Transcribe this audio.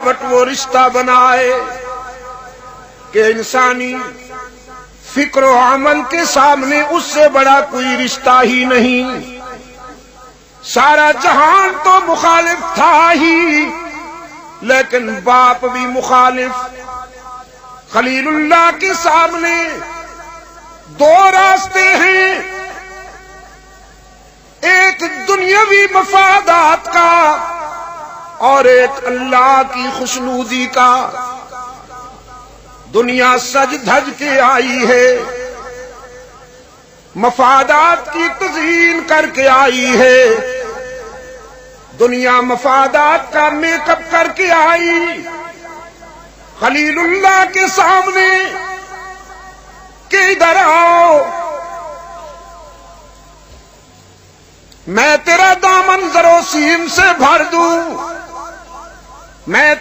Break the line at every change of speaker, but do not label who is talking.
بناوٹ وہ رشتہ بنائے کہ انسانی فکر و عمل کے سامنے اس سے بڑا کوئی رشتہ ہی نہیں. سارا جہان تو مخالف تھا ہی، لیکن باپ بھی مخالف. خلیل اللہ کے سامنے دو راستے ہیں، ایک دنیاوی مفادات کا اور ایک اللہ کی خوشنودی کا. دنیا سج دھج کے آئی ہے، مفادات کی تزئین کر کے آئی ہے. دنیا مفادات کا میک اپ کر کے آئی. خلیل اللہ کے سامنے کہ ادھر آؤ، میں تیرا دامن زر و سیم سے بھر دوں، میں